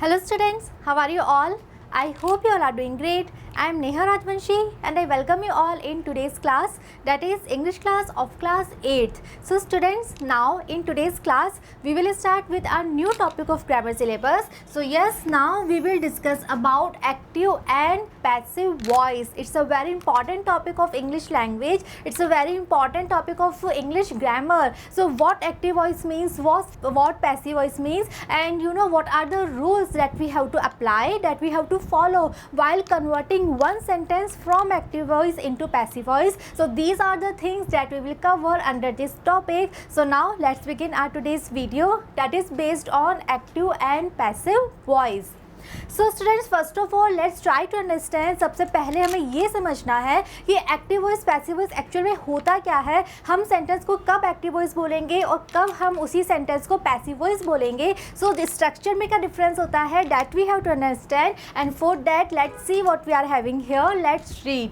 Hello students, how are you all? I hope you all are doing great. I am Neha Rajvanshi and I welcome you all in today's class, that is English class of class 8th. So students, now in today's class we will start with our new topic of grammar syllabus. So yes, now we will discuss about active and passive voice. It's a very important topic of English language. It's a very important topic of English grammar. So what active voice means, what passive voice means, and you know what are the rules that we have to apply, that we have to follow while converting one sentence from active voice into passive voice. So these are the things that we will cover under this topic. So now let's begin our today's video, that is based on active and passive voice. So students, first of all let's try to understand. सबसे पहले हमें ये समझना है कि active voice passive voice actual में होता क्या है, हम सेंटेंस को कब एक्टिव वॉइस बोलेंगे और कब हम उसी सेंटेंस को पैसिव वॉइस बोलेंगे. सो स्ट्रक्चर में क्या डिफरेंस होता है, that we have to understand, and for that let's see what we are having here. Let's read.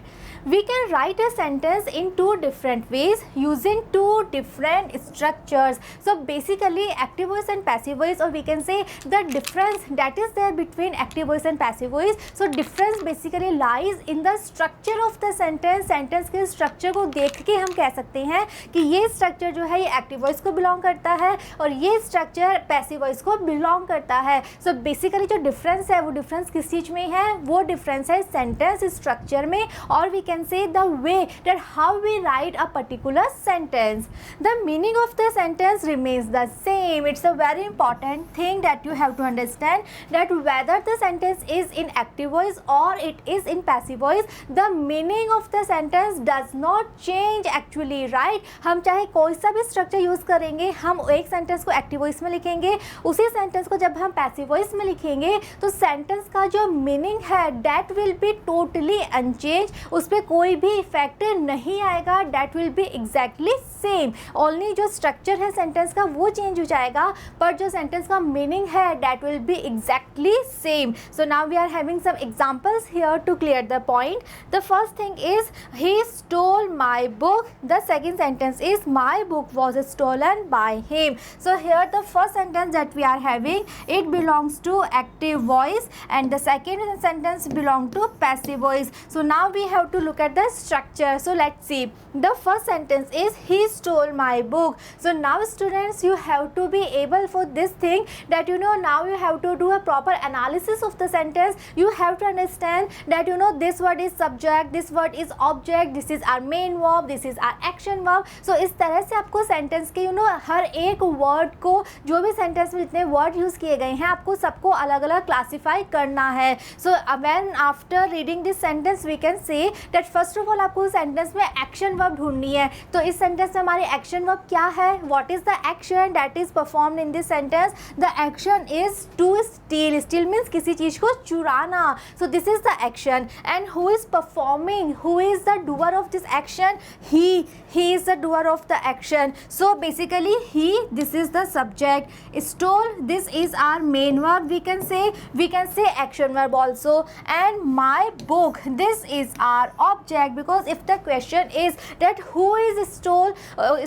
We can write a sentence in two different ways using two different structures. So basically active voice and passive voice, or we can say the difference that is there between active voice and passive voice. So difference basically lies in the structure of the sentence. Sentence के structure को देख के हम कह सकते हैं कि ये structure जो है ये active voice को belong करता है और ये structure passive voice को belong करता है. So basically जो difference है वो difference किस चीज़ में है, वो difference है sentence structure में, और we can say the way that how we write a particular sentence. The meaning of the sentence remains the same. It's a very important thing that you have to understand, that whether the sentence is in active voice or it is in passive voice, the meaning of the sentence does not change actually, right? हम चाहे कोई सा भी structure use करेंगे, हम एक sentence को active voice में लिखेंगे, उसी sentence को जब हम passive voice में लिखेंगे तो sentence का जो meaning है that will be totally unchanged. उस पर कोई भी इफेक्ट नहीं आएगा, that will be exactly same. Only जो स्ट्रक्चर है सेंटेंस का वो चेंज हो जाएगा, पर जो सेंटेंस का मीनिंग है that will be exactly same. So now we are having some examples here to clear the point. The first thing is he stole my book. The second sentence is my book was stolen by him. So here the first sentence that we are having, it belongs to active voice and the second sentence belong to passive voice. So now we have to look at the structure. So let's see. The first sentence is he stole my book. So now students, you have to be able for this thing that now you have to do a proper analysis of the sentence. You have to understand that this word is subject, this word is object, this is our main verb, this is our action verb. So इस तरह से आपको sentence के हर एक word को, जो भी sentence में जितने word use किए गए हैं, आपको सबको अलग अलग classify करना है. So when after reading this sentence we can say that first of all आपको सेंटेंस में एक्शन वर्ब ढूंढनी है. तो इस सेंटेंस में हमारी एक्शन वर्ब क्या है, what is the action that is performed in this sentence. The action is to steal. Steal means किसी चीज़ को चुराना. So this is the action. And who is performing, who is the doer of this action, he is the doer of the action. So basically he, this is the subject. Stole, this is our main verb. We can say action verb also. And my book, this is our object, because if the question is that who is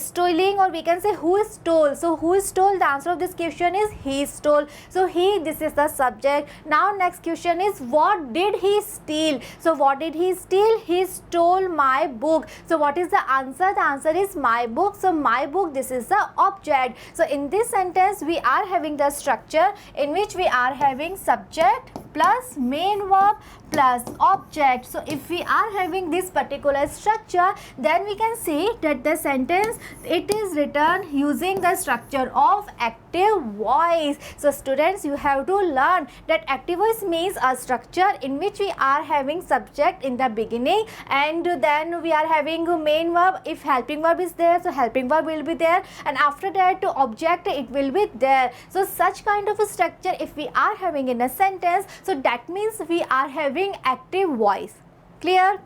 stealing, or we can say who stole, so who stole, the answer of this question is he stole. So he, this is the subject. Now next question is what did he steal. So what did he steal, he stole my book. So what is the answer, the answer is my book. So my book, this is the object. So in this sentence we are having the structure in which we are having subject plus main verb plus object. So if we are having this particular structure, then we can say that the sentence, it is written using the structure of active voice. So students, you have to learn that active voice means a structure in which we are having subject in the beginning, and then we are having main verb. If helping verb is there, so helping verb will be there, and after that object it will be there. So such kind of a structure if we are having in a sentence, so that means we are having active voice. Clear?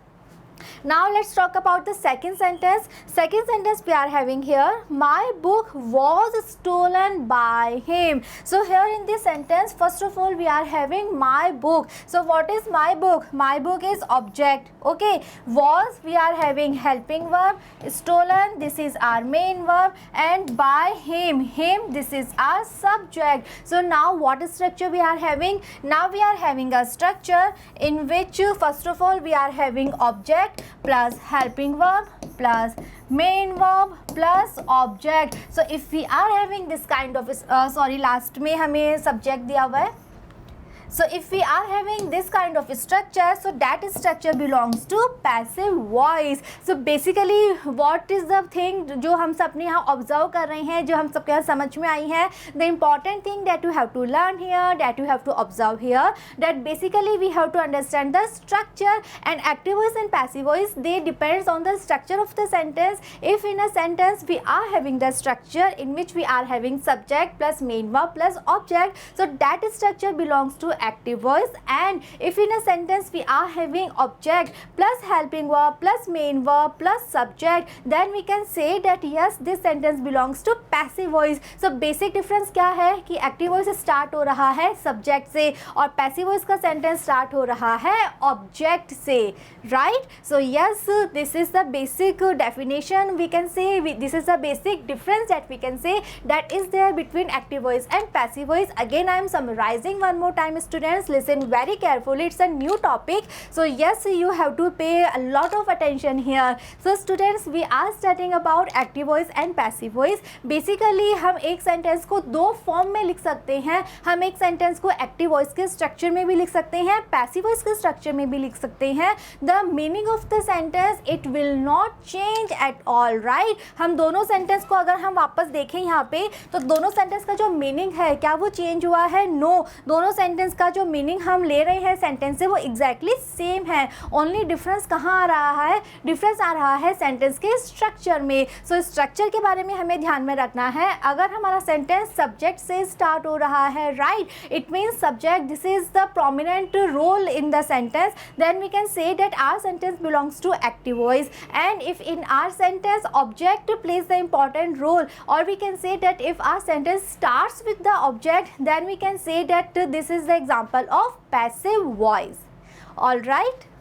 Now let's talk about the second sentence. Second sentence we are having here, my book was stolen by him. So here in this sentence, first of all we are having my book. So what is my book? My book is object. Okay, was we are having helping verb, stolen this is our main verb, and by him this is our subject. So now what structure we are having? Now we are having a structure in which first of all we are having object plus helping verb plus main verb plus object. So if we are having this kind of last में हमें subject दिया हुआ है. So if we are having this kind of structure, so that structure belongs to passive voice. So basically what is the thing जो हम सब अपने यहाँ observe कर रहे हैं, जो हम सबके यहाँ समझ में आई है, the important thing that you have to learn here, that you have to observe here, that basically we have to understand the structure, and active voice and passive voice, they depends on the structure of the sentence. If in a sentence we are having the structure in which we are having subject plus main verb plus object, so that structure belongs to active voice. And if in a sentence we are having object plus helping verb plus main verb plus subject, then we can say that yes, this sentence belongs to passive voice. So basic difference क्या है कि active voice start हो रहा है subject से और passive voice का sentence start हो रहा है object से, right? So yes, this is the basic definition we can say, this is the basic difference that we can say that is there between active voice and passive voice. Again I am summarizing one more time, students listen very carefully, it's a new topic, so yes, you have to pay a lot of attention here. So students, we are studying about active voice and passive voice. Basically हम एक sentence को दो form में लिख सकते हैं. हम एक सेंटेंस को एक्टिव वॉइस के स्ट्रक्चर में भी लिख सकते हैं, पैसिव वॉइस के स्ट्रक्चर में भी लिख सकते हैं. The meaning of the sentence it will not change at all, right? हम दोनों सेंटेंस को अगर हम वापस देखें यहाँ पे, तो दोनों सेंटेंस का जो मीनिंग है क्या वो चेंज हुआ है? नो, दोनों सेंटेंस का जो मीनिंग हम ले रहे हैं सेंटेंस से वो एग्जैक्टली सेम है. ओनली डिफरेंस कहाँ आ रहा है? डिफरेंस आ रहा है सेंटेंस के स्ट्रक्चर में. सो स्ट्रक्चर के बारे में हमें ध्यान में रखना है. अगर हमारा सेंटेंस सब्जेक्ट से स्टार्ट हो रहा है, right, it means subject this is the prominent role in the sentence, then we can say that our sentence belongs to active voice. And if in our sentence object plays the important role, or we can say that if our sentence starts with the object, then we can say that this is the example of passive voice. All right,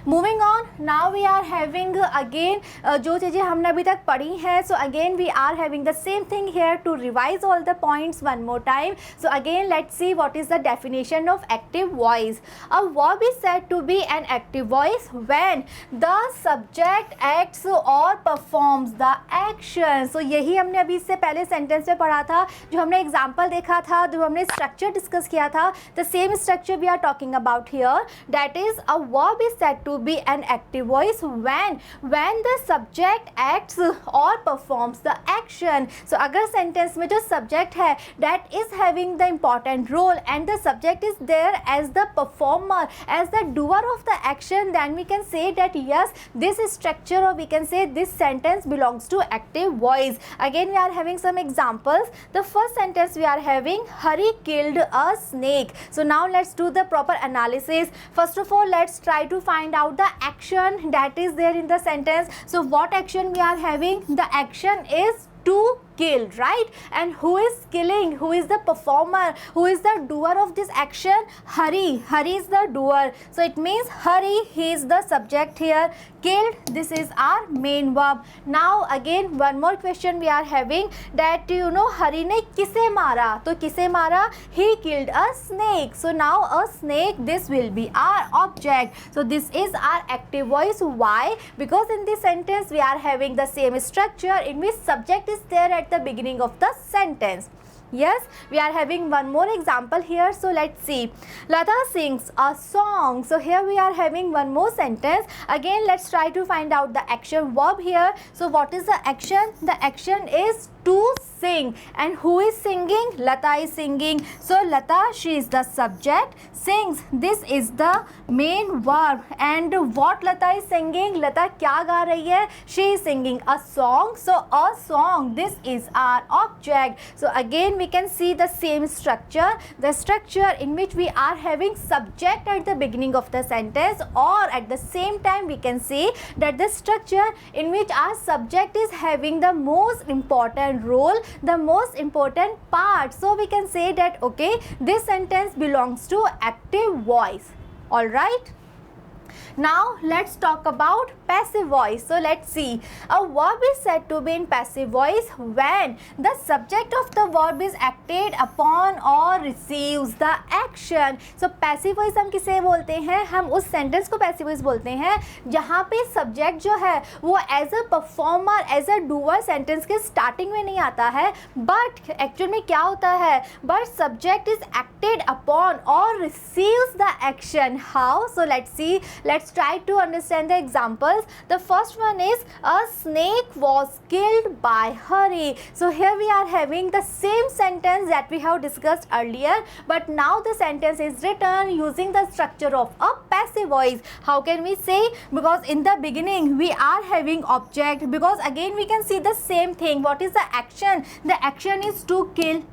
moving on, now we are having again जो चीज़ें हमने अभी तक पढ़ी हैं. So again we are having the same thing here to revise all the points one more time. So again let's see what is the definition of active voice. A verb is said to be an active voice when the subject acts और performs the action. So यही हमने अभी इससे पहले sentence में पढ़ा था, जो हमने एग्जाम्पल देखा था, जो हमने स्ट्रक्चर डिस्कस किया था. The same structure we are talking about here, that is a verb is said to be an active voice when the subject acts or performs the action. So अगर sentence में जो subject है that is having the important role and the subject is there as the performer, as the doer of the action, then we can say that yes, this is structure, or we can say this sentence belongs to active voice. Again we are having some examples. The first sentence we are having, Hari killed a snake. So now let's do the proper analysis. First of all, let's try to find out the action that is there in the sentence. So what action we are having? The action is to kill, right? And who is killing? Who is the performer? Who is the doer of this action? Hari. Hari is the doer. So it means Hari, he is the subject here. Killed, this is our main verb. Now again one more question we are having, that you know Hari ने किसे मारा? तो किसे मारा? He killed a snake. So now a snake, this will be our object. So this is our active voice. Why? Because in this sentence we are having the same structure in which subject is there at the beginning of the sentence. Yes, we are having one more example here. So let's see. Lata sings a song. So here we are having one more sentence. Again let's try to find out the action verb here. So what is the action? The action is to sing. And who is singing? Lata is singing. So Lata, she is the subject. Sings, this is the main verb. And what Lata is singing? Lata क्या गा रही है? She is singing a song. So a song, this is our object. So again we can see the same structure, the structure in which we are having subject at the beginning of the sentence, or at the same time we can say that the structure in which our subject is having the most important role, the most important part. So we can say that okay, this sentence belongs to active voice. All right. Now let's talk about passive voice. So let's see, a verb is said to be in passive voice when the subject of the verb is acted upon or receives the action. So passive voice हम किसे बोलते हैं? हम उस sentence को passive voice बोलते हैं जहाँ पे सब्जेक्ट जो है वो as a performer, as a doer sentence के स्टार्टिंग में नहीं आता है, बट एक्चुअल में क्या होता है, but subject is acted upon और receives the action. How? So let's see, let's try to understand the examples. The first one is a snake was killed by Hari. So here we are having the same sentence that we have discussed earlier, but now the sentence is written using the structure of a passive voice. How can we say? Because in the beginning we are having object, because again we can see the same thing. What is the action? The action is to kill.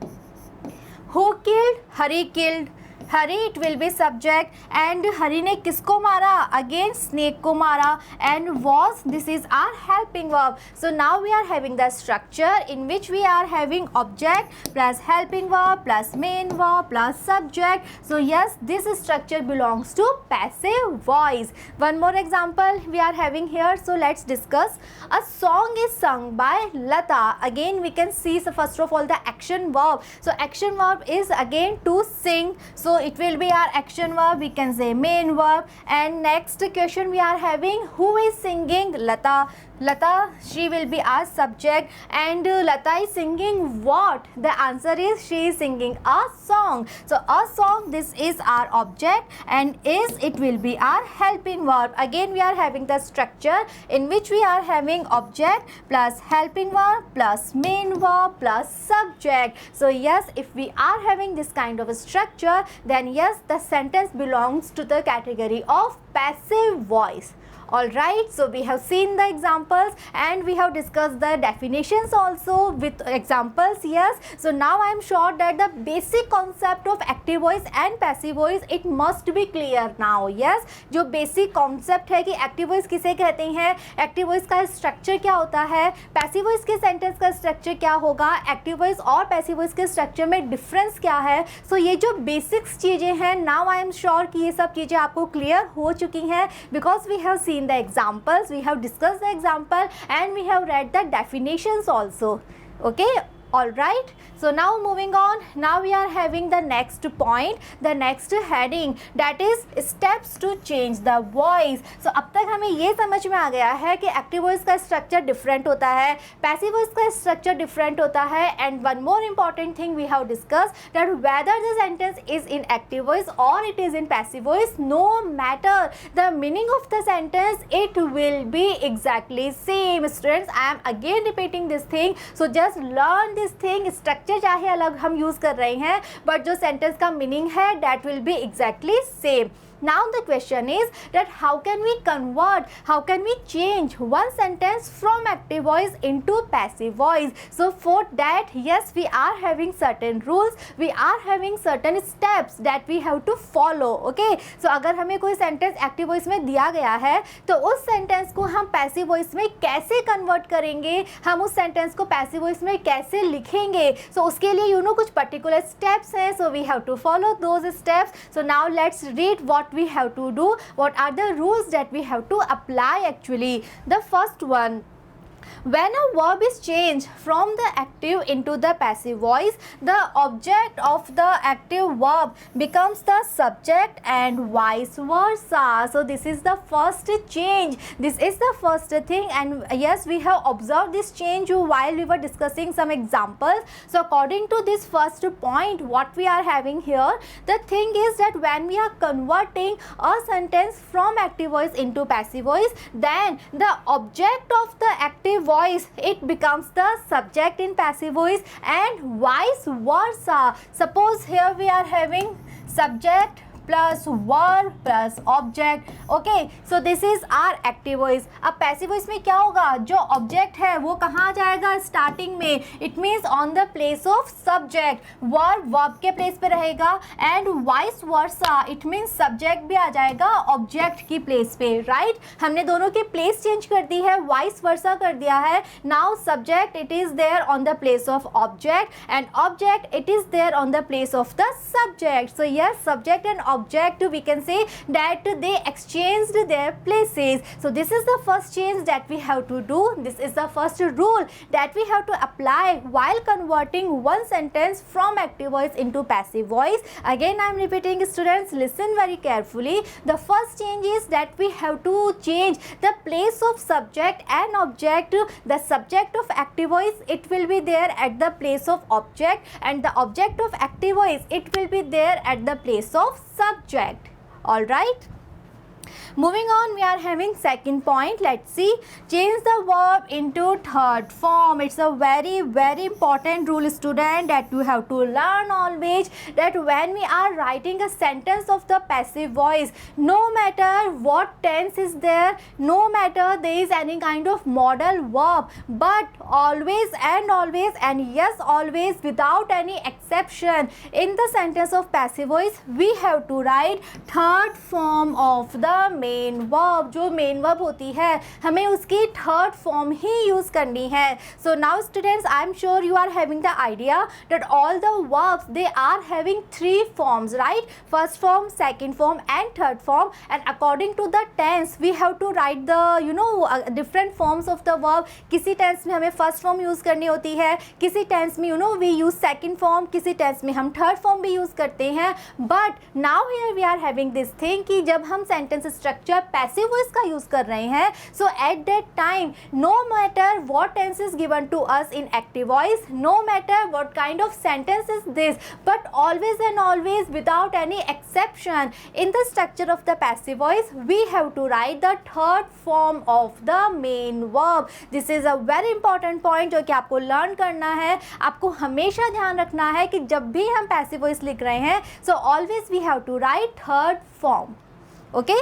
Who killed? Hari killed. Hari, it will be subject. And Hari ने किसको मारा? Again snake को मारा. And was, this is our helping verb. So now we are having the structure in which we are having object plus helping verb plus main verb plus subject. So yes, this structure belongs to passive voice. One more example we are having here. So let's discuss. A song is sung by Lata. Again we can see, so first of all the action verb. So action verb is again to sing. So it will be our action verb, we can say main verb. And next question we are having, who is singing? Lata. Lata, she will be our subject. And Lata is singing what? The answer is she is singing a song. So a song, this is our object, and is, it will be our helping verb. Again we are having the structure in which we are having object plus helping verb plus main verb plus subject. So yes, if we are having this kind of a structure, then yes, the sentence belongs to the category of passive voice. Alright, so we have seen the examples and we have discussed the definitions also with examples. Yes, so now I am sure that the basic concept of active voice and passive voice, it must be clear now. Yes, जो basic concept है कि active voice किसे कहते हैं, active voice का structure क्या होता है, passive voice के sentence का structure क्या होगा, active voice और passive voice के structure में difference क्या है. So ये जो basics चीज़ें हैं, now I am sure कि ये सब चीज़ें आपको clear हो चुकी हैं, because we have seen the examples, we have discussed the example, and we have read the definitions also. Okay, all right. So now moving on, now we are having the next point, the next heading, that is steps to change the voice. So अब तक हमें ये समझ में आ गया है कि active voice का structure different होता है, passive voice का structure different होता है, and one more important thing we have discussed, that whether the sentence is in active voice or it is in passive voice, no matter the meaning of the sentence, it will be exactly same. Students, I am again repeating this thing, so just learn this thing. Structure चाहे अलग हम use कर रहे हैं, but जो sentence का meaning है that will be exactly same. Now the question is that how can we convert, how can we change one sentence from active voice into passive voice? So for that, yes, we are having certain rules, we are having certain steps that we have to follow. Okay, so अगर हमें कोई sentence active voice में दिया गया है, तो उस sentence को हम passive voice में कैसे convert करेंगे, हम उस sentence को passive voice में कैसे लिखेंगे. So उसके लिए कुछ particular steps हैं, so we have to follow those steps. So now let's read what we have to do, what are the rules that we have to apply actually. The first one, when a verb is changed from the active into the passive voice, the object of the active verb becomes the subject and vice versa. So this is the first change, this is the first thing, and yes, we have observed this change while we were discussing some examples. So according to this first point, what we are having here, the thing is that when we are converting a sentence from active voice into passive voice, then the object of the active active voice, it becomes the subject in passive voice, and vice versa. Suppose here we are having subject plus verb plus object. Okay, so this is our active voice. अब passive voice में क्या होगा, जो object है वो कहाँ जाएगा, starting में. It means on the place of subject. Verb के प्लेस पे रहेगा, and vice versa, it means subject भी आ जाएगा ऑब्जेक्ट की प्लेस पे. राइट, हमने दोनों की प्लेस चेंज कर दी है, वाइस वर्सा कर दिया है. Now subject it is there on the place of object, and object it is there on the place of the subject. So yes, subject and object, we can say that they exchanged their places. So this is the first change that we have to do. This is the first rule that we have to apply while converting one sentence from active voice into passive voice. Again I am repeating, students, listen very carefully. The first change is that we have to change the place of subject and object. The subject of active voice, it will be there at the place of object, and the object of active voice, it will be there at the place of subject. All right, moving on, we are having second point. Let's see, change the verb into third form. It's a very important rule, student, that you have to learn always, that when we are writing a sentence of the passive voice, no matter what tense is there, no matter there is any kind of modal verb, but always and yes, always without any exception, in the sentence of passive voice we have to write third form of the main verb. जो main verb होती है हमें उसकी third form ही use करनी है. So now students, I am sure you are having the idea that all the verbs they are having three forms, right. First form, second form and third form, and according to the tense we have to write the different forms of the verb. किसी tense में हमें first form use करनी होती है, किसी tense में we use second form, किसी tense में हम थर्ड फॉर्म भी यूज करते हैं. But now here we are having this thing कि जब हम सेंटेंस स्ट्रक्चर पैसिव वॉइस का यूज कर रहे हैं, so at that time no matter what tense is given to us in active voice, no matter what kind of sentence is this, but always and always without any exception in the structure of the passive voice we have to write the third form of the main verb. This is a very important point जो कि आपको learn करना है. आपको हमेशा ध्यान रखना है कि जब भी हम पैसिव वॉइस लिख रहे हैं, so always we have to write third form. Okay,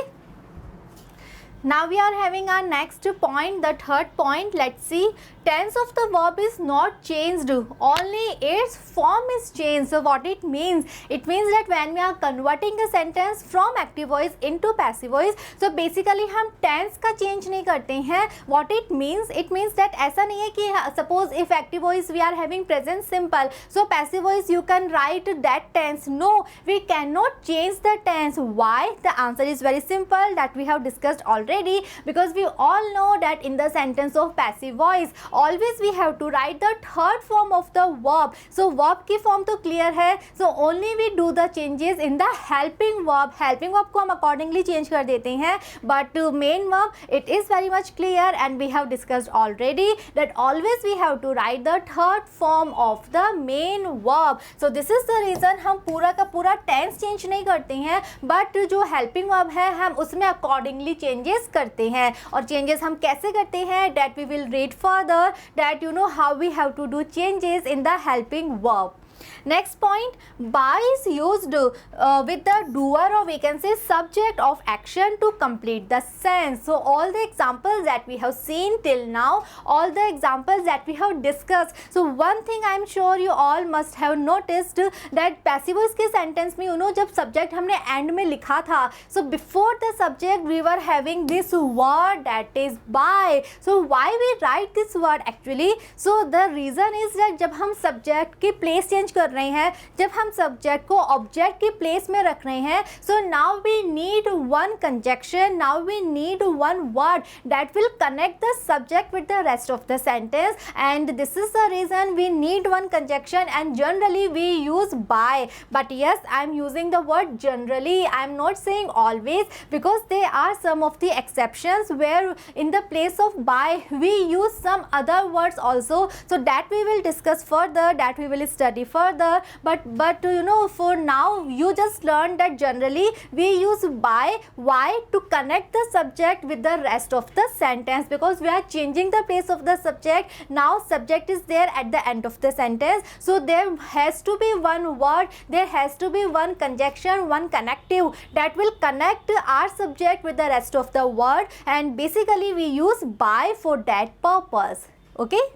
now we are having our next point, the third point. Let's see, tense of the verb is not changed, only its form is changed. So what it means, it means that when we are converting a sentence from active voice into passive voice, so basically हम tense का change नहीं करते हैं. What it means that ऐसा नहीं है कि suppose if active voice we are having present simple, so passive voice you can write that tense. No, we cannot change the tense. Why? The answer is very simple, that we have discussed already, because we all know that in the sentence of passive voice always we have to write the third form of the verb. So verb की form तो clear है, so only we do the changes in the helping verb. Helping verb को हम accordingly change कर देते हैं, but main verb it is very much clear, and we have discussed already that always we have to write the third form of the main verb. So this is the reason हम पूरा का पूरा tense change नहीं करते हैं, but जो helping verb है हम उसमें accordingly changes करते हैं. और changes हम कैसे करते हैं, that we will read further, that you know how we have to do changes in the helping verb. Next point, by is used with the doer, or we can say subject of action to complete the sentence. So all the examples that we have seen till now, all the examples that we have discussed. So one thing I am sure you all must have noticed that passive voice के sentence में जब subject हमने end में लिखा था, so before the subject we were having this word that is by. So why we write this word actually? So the reason is that जब हम subject की place change कर रहे हैं, जब हम subject को object की place में रख रहे हैं, so now we need one conjunction, now we need one word that will connect the subject with the rest of the sentence, and this is the reason we need one conjunction, and generally we use by. But yes, I am using the word generally, I am not saying always, because there are some of the exceptions where in the place of by we use some other words also, so that we will discuss further, that we will study further. further, but you know, for now you just learned that generally we use by, why, to connect the subject with the rest of the sentence, because we are changing the place of the subject. Now subject is there at the end of the sentence, so there has to be one word, there has to be one conjunction, one connective that will connect our subject with the rest of the word, and basically we use by for that purpose. Okay.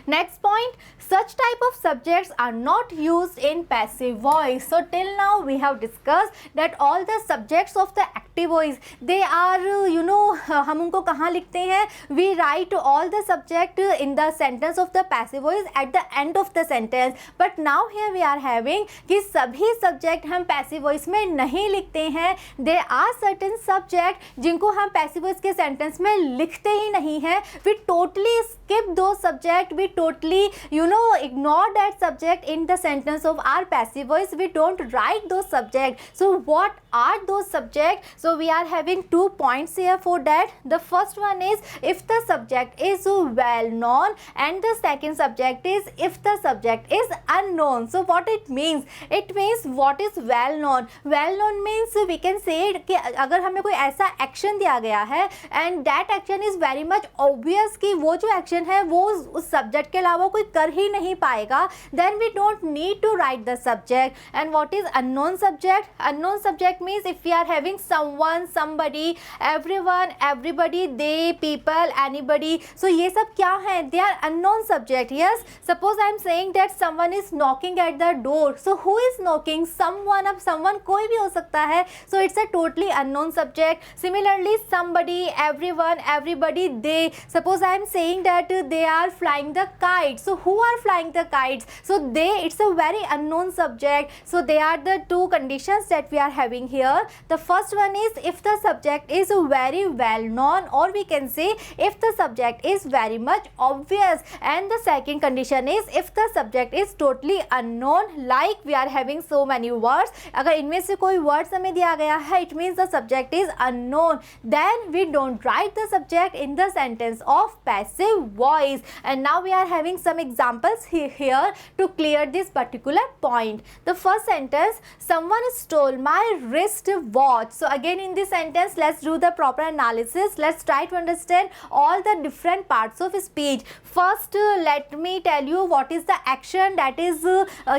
Next point, such type of subjects are not used in passive voice. So till now we have discussed that all the subjects of the active voice, they are you know, हम उनको कहाँ लिखते हैं, we write all the subject in the sentence of the passive voice at the end of the sentence. But now here we are having कि सभी subject हम passive voice में नहीं लिखते हैं. There are certain subject जिनको हम passive voice के sentence में लिखते ही नहीं हैं. We totally skip those subject, we totally you know ignore that subject in the sentence of our passive voice. We don't write those subject. So what are those subject? So we are having 2 points here for that. The first one is if the subject is well known, and the second subject is if the subject is unknown. So what it means? It means what is well known. Well known means we can say कि अगर हमें कोई ऐसा action दिया गया है and that action is very much obvious कि वो जो action है वो उस subject के अलावा कोई कर ही नहीं पाएगा, then we don't need to write the subject. And what is unknown subject? Unknown subject means if we are having someone, somebody, everyone, everybody, they, people, anybody. So ये सब क्या है? They are unknown subject. Yes, suppose I am saying that someone is knocking at the door. So who is knocking? Someone. अब someone कोई भी हो सकता है. So it's a totally unknown subject. Similarly, somebody, everyone, everybody, they. Suppose I am saying that they are flying the kite. So who are flying the kites? So they, it's a very unknown subject. So they are the two conditions that we are having here. The first one is if the subject is very well known, or we can say if the subject is very much obvious. And the second condition is if the subject is totally unknown, like we are having so many words. अगर इनमें से कोई words हमें दिया गया है, it means the subject is unknown. Then we don't write the subject in the sentence of passive voice. And now we are having some examples here to clear this particular point. The first sentence, someone stole my wrist watch. So again in this sentence, let's do the proper analysis. Let's try to understand all the different parts of speech. First, let me tell you what is the action that is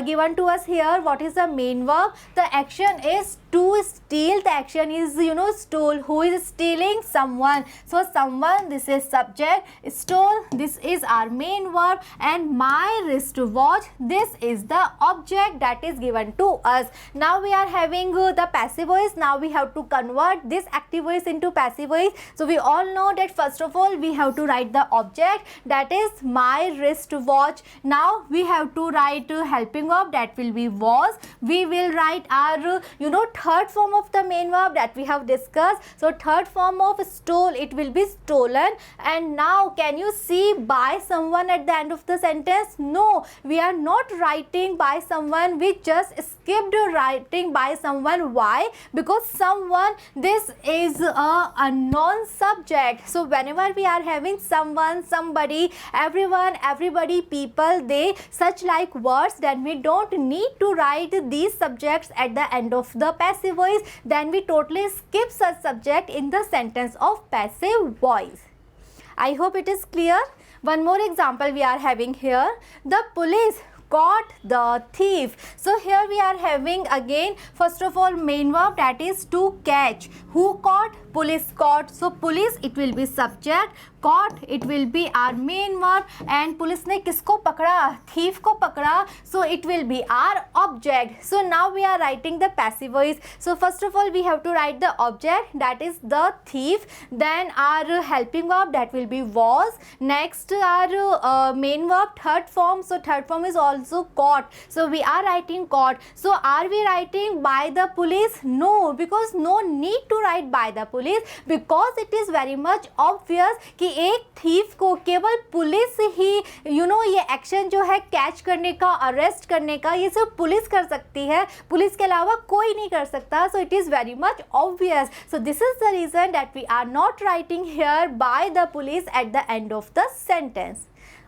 given to us here. What is the main verb? The action is to steal. The action is, you know, stole. Who is stealing? Someone. So someone, this is subject. Stole, this is our main verb. And my wristwatch, this is the object that is given to us. Now we are having the passive voice. Now we have to convert this active voice into passive voice. So we all know that first of all we have to write the object, that is my wristwatch. Now we have to write helping verb, that will be was. We will write our you know third form of the main verb that we have discussed. So third form of stole, it will be stolen. And now can you see by someone at the end of the sentence? No, we are not writing by someone. We just skipped writing by someone. Why? Because someone, this is a unknown subject. So whenever we are having someone, somebody, everyone, everybody, people, they, such like words, then we don't need to write these subjects at the end of the passive voice. Then we totally skip such subject in the sentence of passive voice. I hope it is clear. One more example we are having here. The police caught the thief. So here we are having again first of all main verb, that is to catch. Who caught? Police caught. So police, it will be subject. Caught, it will be our main verb. And police ने किसको पकड़ा? Thief को पकड़ा. So it will be our object. So now we are writing the passive voice. So first of all we have to write the object, that is the thief. Then our helping verb, that will be was. Next our main verb, third form. So third form is also caught. So we are writing caught. So are we writing by the police? No, because no need to write by the police, because it is very much obvious कि एक thief को केवल police ही ये action जो है catch करने का, arrest करने का, ये सब पुलिस कर सकती है, पुलिस के अलावा कोई नहीं कर सकता. So it is very much obvious. So this is the reason that we are not writing here by the police at the end of the sentence.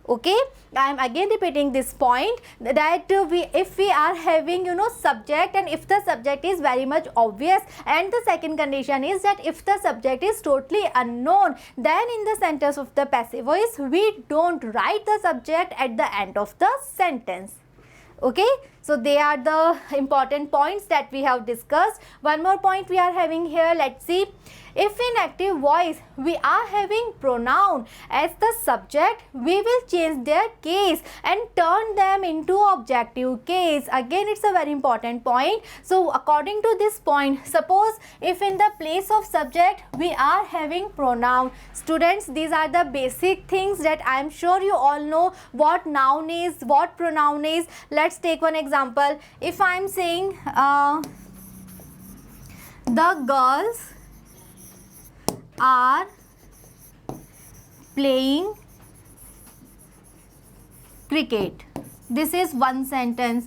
Okay, I am again repeating this point that if we are having subject, and if the subject is very much obvious, and the second condition is that if the subject is totally unknown, then in the sentence of the passive voice we don't write the subject at the end of the sentence. Okay, so they are the important points that we have discussed. One more point we are having here, let's see. If in active voice we are having pronoun as the subject, we will change their case and turn them into objective case. Again, it's a very important point. So according to this point, suppose if in the place of subject we are having pronoun. Students, these are the basic things that I am sure you all know what noun is, what pronoun is. Let's take one example. If I am saying the girls are playing cricket. This is one sentence.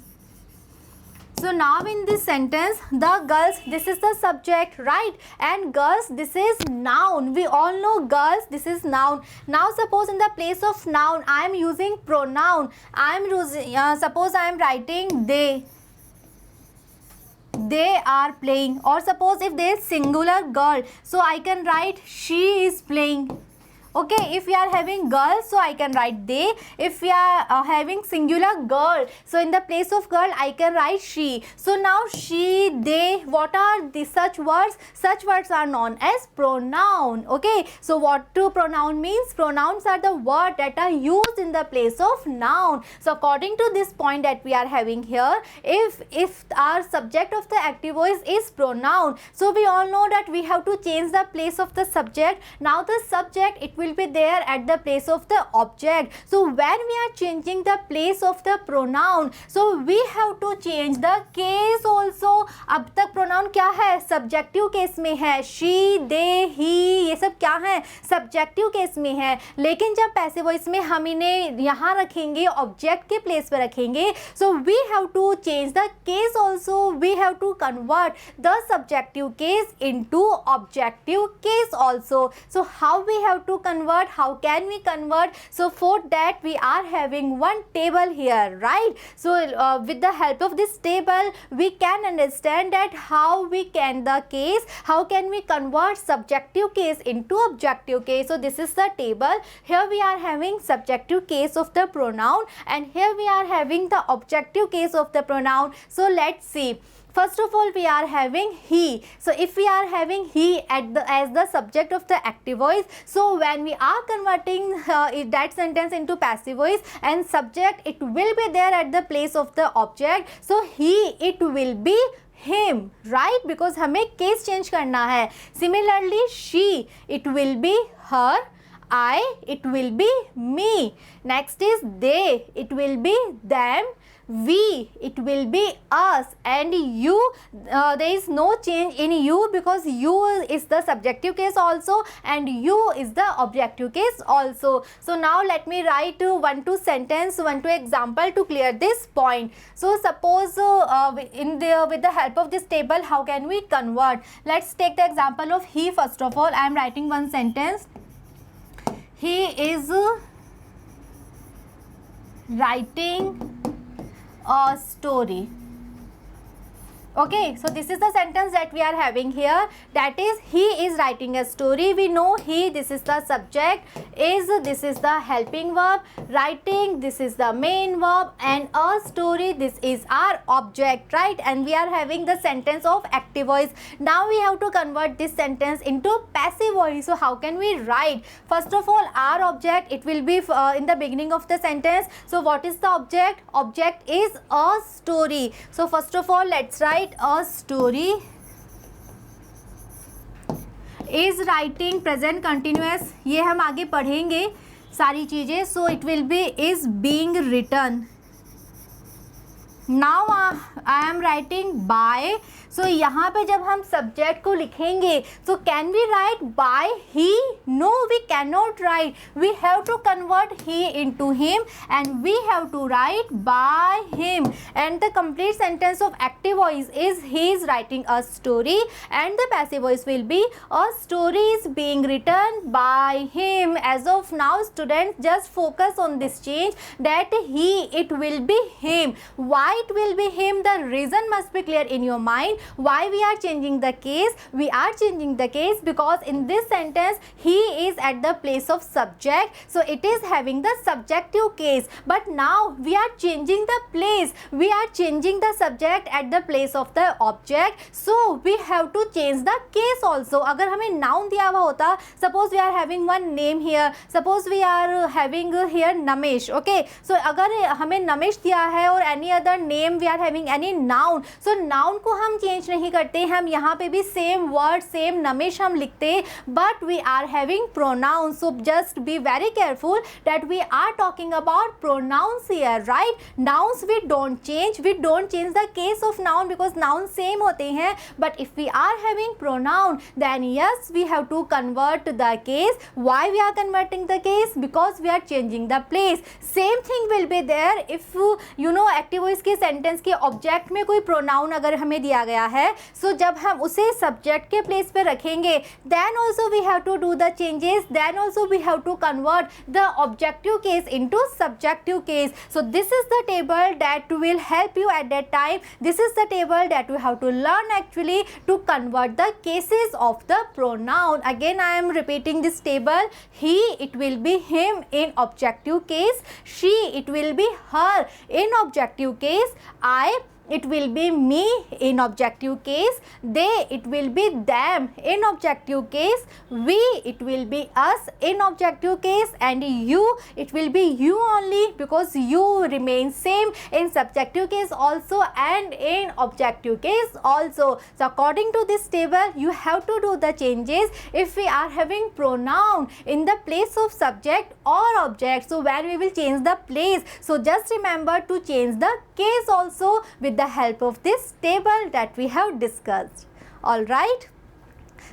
So now in this sentence, the girls, this is the subject, right? And girls, this is noun. We all know girls, this is noun. Now suppose in the place of noun, I am using pronoun. I am using, suppose I am writing they are playing, or suppose if there is singular girl, so I can write she is playing. Okay, if we are having girls, so I can write they. If we are having singular girl, so in the place of girl I can write she. So now she, they, what are the such words? Such words are known as pronoun. Okay, so what do pronoun means? Pronouns are the word that are used in the place of noun. So according to this point that we are having here, if our subject of the active voice is pronoun, so we all know that we have to change the place of the subject. Now the subject, it will be there at the place of the object. So when we are changing the place of the pronoun, so we have to change the case also. अब तक pronoun क्या है? Subjective case में है. She, they, he, ये सब क्या है? Subjective case में है. लेकिन जब passive voice में हम इन्हें यहाँ रखेंगे, object के place पर रखेंगे, so we have to change the case also. We have to convert the subjective case into objective case also. So how we have to convert? How can we convert? So for that we are having one table here, right? So with the help of this table we can understand that how we can how can we convert subjective case into objective case. So this is the table. Here we are having subjective case of the pronoun, and here we are having the objective case of the pronoun. So let's see. First of all, we are having he. So if we are having he as the subject of the active voice, so when we are converting that sentence into passive voice, and subject, it will be there at the place of the object. So he, it will be him, right? Because हमें case change करना है. Similarly, she, it will be her. I, it will be me. Next is they, it will be them. We, it will be us. And you, there is no change in you, because you is the subjective case also and you is the objective case also. So now let me write one two sentence, one two example to clear this point. So suppose with the help of this table, how can we convert? Let's take the example of he. First of all, I am writing one sentence. He is writing a story. Okay, so this is the sentence that we are having here, that is he is writing a story. We know he, this is the subject, is, this is the helping verb, writing, this is the main verb, and a story, this is our object, right? And we are having the sentence of active voice. Now we have to convert this sentence into passive voice. So how can we write? First of all, our object, it will be in the beginning of the sentence. So what is the object? Object is a story. So first of all, let's write a story. Is writing present continuous, ये हम आगे पढ़ेंगे सारी चीज़ें. So it will be is being written. Now I am writing by. So यहाँ पे जब हम सब्जेक्ट को लिखेंगे, so can we write by he? No, we can not write. We have to convert he into him and we have to write by him. And the complete sentence of active voice is he is writing a story and the passive voice will be a story is being written by him. As of now student just focus on this change that he, it will be him. Why it will be him? The reason must be clear in your mind. Why we are changing the case? We are changing the case because in this sentence he is at the place of subject, so it is having the subjective case. But now we are changing the place. We are changing the subject at the place of the object, so we have to change the case also. अगर हमें noun दिया हुआ होता, suppose we are having one name here, suppose we are having here Namesh, okay. So अगर हमें नमेश दिया है और any other name we are having any noun, so noun को हम चेंज नहीं करते, हम यहाँ पे भी सेम वर्ड सेम नमेश हम लिखते, but we are having pronoun. So just be very careful that we are talking about pronouns here, right. Nouns we don't change the case of noun because noun same होते हैं, but if we are having pronoun then yes we have to convert the case. Why we are converting the case? Because we are changing the place. Same thing will be there if you know active voice के sentence के object में कोई pronoun अगर हमें दिया गया है, सो जब हम उसे सब्जेक्ट के प्लेस पे रखेंगे then also we have to do the changes, then also we have to convert the objective case into subjective case. So this is the table that will help you at that time. This is the table that you have to learn actually to convert the cases of the pronoun. Again I am repeating this table. He, it will be him in objective case. She, it will be her in objective case. I, it will be me in objective case. They, it will be them in objective case. We, it will be us in objective case. And you, it will be you only because you remain same in subjective case also and in objective case also. So according to this table you have to do the changes if we are having pronoun in the place of subject or object. So when we will change the place, so just remember to change the case also with the help of this table that we have discussed. All right.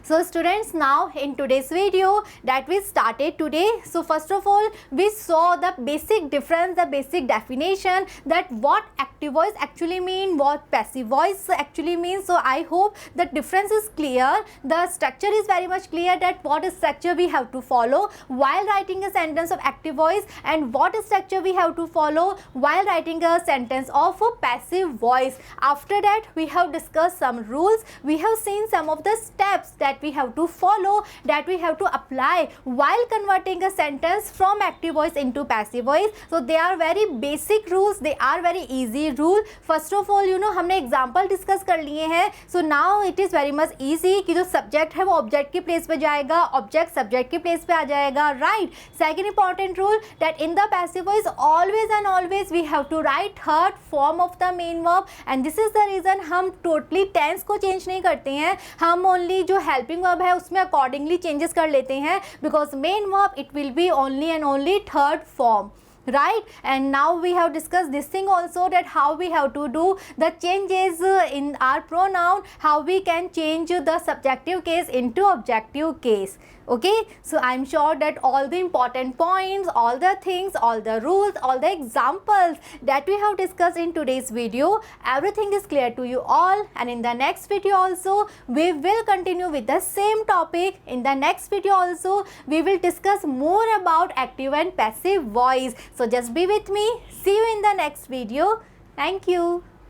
So students, now in today's video that we started today, so first of all we saw the basic difference, the basic definition that what active voice actually mean, what passive voice actually means. So I hope the difference is clear, the structure is very much clear that what structure we have to follow while writing a sentence of active voice and what structure we have to follow while writing a sentence of a passive voice. After that we have discussed some rules, we have seen some of the steps that we have to follow, that we have to apply while converting a sentence from active voice into passive voice. So they are very basic rules, they are very easy rule. First of all you know हमने example discuss कर लिए हैं, so now it is very much easy कि जो subject है वो object के place पे जाएगा, object subject के place पे आ जाएगा, right. Second important rule that in the passive voice always and always we have to write third form of the main verb and this is the reason हम totally tense को change नहीं करते हैं, हम only जो helping verb है उसमें accordingly changes कर लेते हैं because main verb it will be only and only third form, right. And now we have discussed this thing also that how we have to do the changes in our pronoun, how we can change the subjective case into objective case. Okay, so I'm sure that all the important points, all the things, all the rules, all the examples that we have discussed in today's video, everything is clear to you all. And in the next video also we will continue with the same topic. In the next video also we will discuss more about active and passive voice. So just be with me. See you in the next video. Thank you.